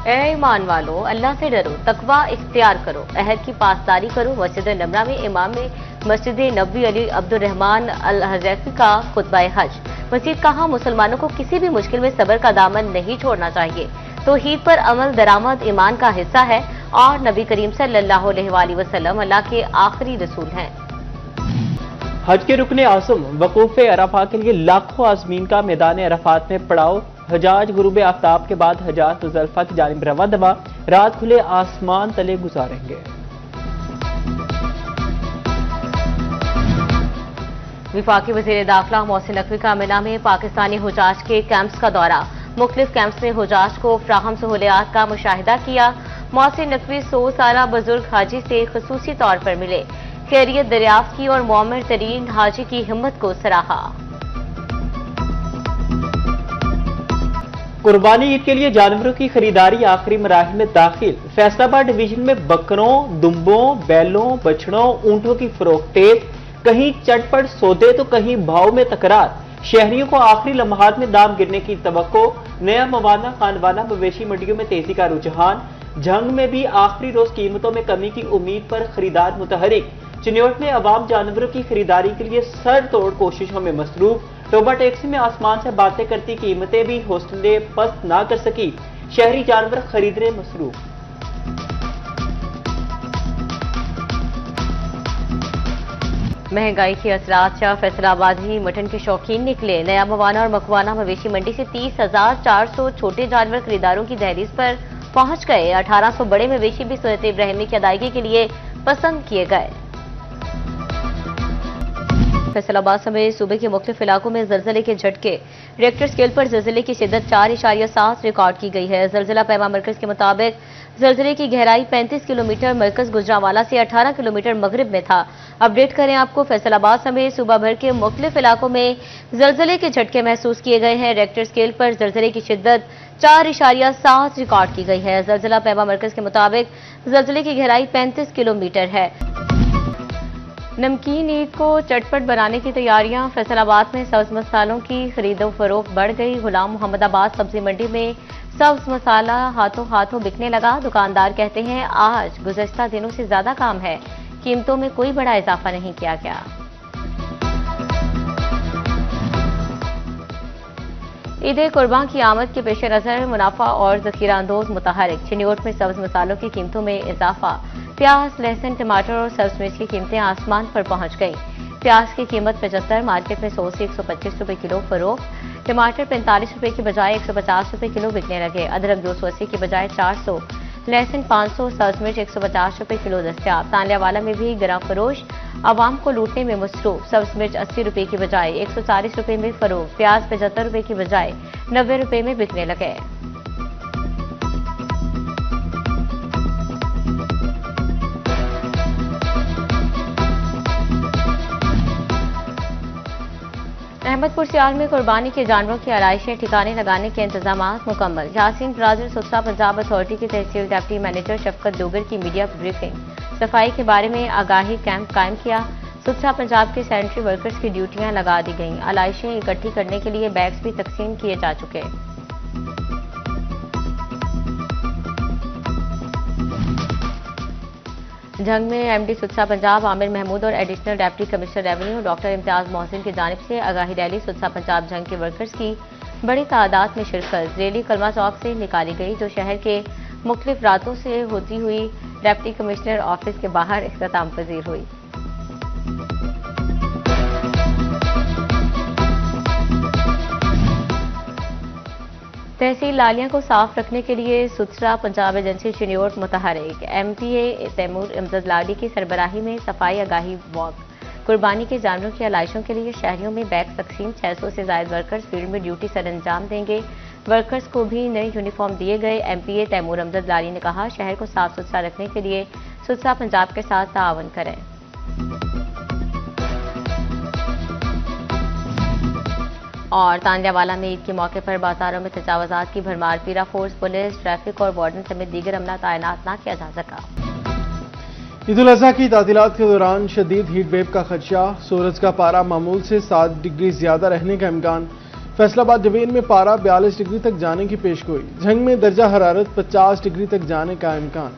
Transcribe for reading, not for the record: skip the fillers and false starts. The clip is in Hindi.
ए ईमान वालो, अल्लाह से डरो, तकवा इख्तियार करो, अहद की पासदारी करो। मस्जिद नबरा में इमाम मस्जिद नबवी अली अब्दुर्रहमान अल हज़ैफी का खुतबा हज। मजीद कहा, मुसलमानों को किसी भी मुश्किल में सब्र का दामन नहीं छोड़ना चाहिए। तौहीद पर अमल दरामद ईमान का हिस्सा है और नबी करीम सल्लल्लाहु अलैहि वसल्लम अल्लाह के आखिरी रसूल हैं। हज के रुकने आज़म वकूफ अरफा के लिए लाखों आज़मीन का मैदान अरफात में पड़ाव। हजाज गुरूब आफ्ताब के बाद हजाज मुजल्फा की जानिब रवा दवा रात खुले आसमान तले गुजारेंगे। विफाकी वज़ीर दाखिला मोहसिन नकवी का मिना में पाकिस्तानी हुजाज के कैंप्स का दौरा। मुख्तलिफ कैंप्स में हुजाज को फ्राहम सहूलियात का मुशाहिदा किया। मोहसिन नकवी 100 साला बुजुर्ग हाजी से खसूसी तौर पर मिले, खैरियत दरियाफ्त की और मोमिर तरीन हाजी की हिम्मत को सराहा। कुर्बानी ईद के लिए जानवरों की खरीदारी आखिरी मराहिल में दाखिल। फैसलाबाद डिवीजन में बकरों, दुम्बों, बैलों, बछड़ों, ऊंटों की फरोख्त तेज। कहीं चटपट सौदे तो कहीं भाव में तकरार। शहरियों को आखिरी लम्हात में दाम गिरने की तवक्को। नया मवाना खानवाना मवेशी मंडियों में तेजी का रुझान। जंग में भी आखिरी रोज कीमतों में कमी की उम्मीद पर खरीदार मुतहरिक। चिन्योट में अवाम जानवरों की खरीदारी के लिए सर तोड़ कोशिशों में मसरूफ। टोबा टैक्सी में आसमान से बातें करती कीमतें भी हौसले पस्त ना कर सकी। शहरी जानवर खरीदने मसरूफ। महंगाई के असरात से फैसलाबाद ही मटन के शौकीन निकले। नया मवाना और मकवाना मवेशी मंडी से 30,400 छोटे जानवर खरीदारों की दहलीज पर पहुंच गए। 1800 बड़े मवेशी भी सूरत इब्राहिमी की अदायगी के लिए पसंद किए गए। फैसलाबाद समेत सूबे के मुख्तलिफ इलाकों में जलजले के झटके। रिएक्टर स्केल पर जलजले की शिद्दत 4.7 रिकॉर्ड की गई है। जलजला पैमा मरकज के मुताबिक जलजले की गहराई 35 किलोमीटर मरकज गुजरांवाला से 18 किलोमीटर मगरिब में था। अपडेट करें आपको, फैसलाबाद समेत सूबा भर के मुख्तलिफ इलाकों में जलजले के झटके महसूस किए गए हैं। रिएक्टर स्केल पर जलजले की शिद्दत 4.7 रिकॉर्ड की गई है। जलजला पैमा मरकज के मुताबिक जलजले की गहराई 35 किलोमीटर है। नमकीन ईद को चटपट बनाने की तैयारियां। फैसलाबाद में सब्ज मसालों की खरीदो फरोख्त बढ़ गई। गुलाम मोहम्मदाबाद सब्जी मंडी में सब्ज मसाला हाथों हाथों बिकने लगा। दुकानदार कहते हैं आज गुज़श्ता दिनों से ज्यादा काम है, कीमतों में कोई बड़ा इजाफा नहीं किया गया। ईद कुर्बान की आमद के पेश नजर मुनाफा और जखीरा अंदोज मुतहरिक। चिन्योट में सब्ज मसालों की कीमतों में इजाफा। प्याज, लहसुन, टमाटर और सब्ज मिर्च की कीमतें आसमान पर पहुंच गई। प्याज की कीमत 75, मार्केट में 100 से 125 रुपए किलो फरोख्त। टमाटर 45 रुपए की बजाय 150 रुपए किलो बिकने लगे। अदरक 280 की बजाय 400, लहसुन 500, सब्ज मिर्च 150 रुपए किलो दस्तयाब। तालियावाला में भी गिरा फरोश आवाम को लूटने में मसरूफ। सब्ज मिर्च 80 रुपए की बजाय 140 रुपए में फरोख्त। प्याज 75 रुपए की बजाय 90 रुपए में बिकने लगे। अहमदपुर सियाल में कुर्बानी के जानवरों की आलाइशें ठिकाने लगाने के इंतजाम मुकम्मल। यासीन ब्राजिल सुत्रा पंजाब अथॉरिटी के तहसील डिप्टी मैनेजर शफकत डोगर की मीडिया ब्रीफिंग। सफाई के बारे में आगाही कैंप कायम किया। सुत्रा पंजाब के सैनिटरी वर्कर्स की ड्यूटियां लगा दी गईं। आलाइशें इकट्ठी करने के लिए बैग्स भी तकसीम किए जा चुके। जंग में एमडी सुत्रा पंजाब आमिर महमूद और additional deputy commissioner revenue doctor Imtiaz Mohsin की जानिब से आगाही रैली सुत्रा पंजाब जंग के वर्कर्स की बड़ी तादाद में शिरकत। रैली कलमा चौक से निकाली गई जो शहर के मुख्तलिफ रातों से होती हुई डिप्टी कमिश्नर ऑफिस के बाहर इख्तिताम पजीर हुई। तहसील लालिया को साफ रखने के लिए सुथरा पंजाब एजेंसी चिन्योट मुतहरिक। एमपीए तैमूर इमजद लाडी की सरबराही में सफाई आगाही वॉक। कुर्बानी के जानवरों की आलाइशों के लिए शहरियों में बैग तकसीम। 600 से ज्यादा वर्कर्स फील्ड में ड्यूटी सर अंजाम देंगे। वर्कर्स को भी नए यूनिफॉर्म दिए गए। एमपीए तैमूर इमजद लाडी ने कहा शहर को साफ सुथरा रखने के लिए सुथरा पंजाब के साथ ताआवन करें। और तांडियावाला में ईद के मौके पर बाजारों में तजावुजात की भरमार। पीरा फोर्स, पुलिस, ट्रैफिक और वार्डन समेत दीगर अमला तैनात न किया जा सका। ईद उल अजहा की तातीलात के दौरान शदीद हीट वेव का खदशा। सूरज का पारा मामूल से 7 डिग्री ज्यादा रहने का इम्कान। फैसलाबाद जवेन में पारा 42 डिग्री तक जाने की पेशगोई। झंग में दर्जा हरारत 50 डिग्री तक जाने का इम्कान।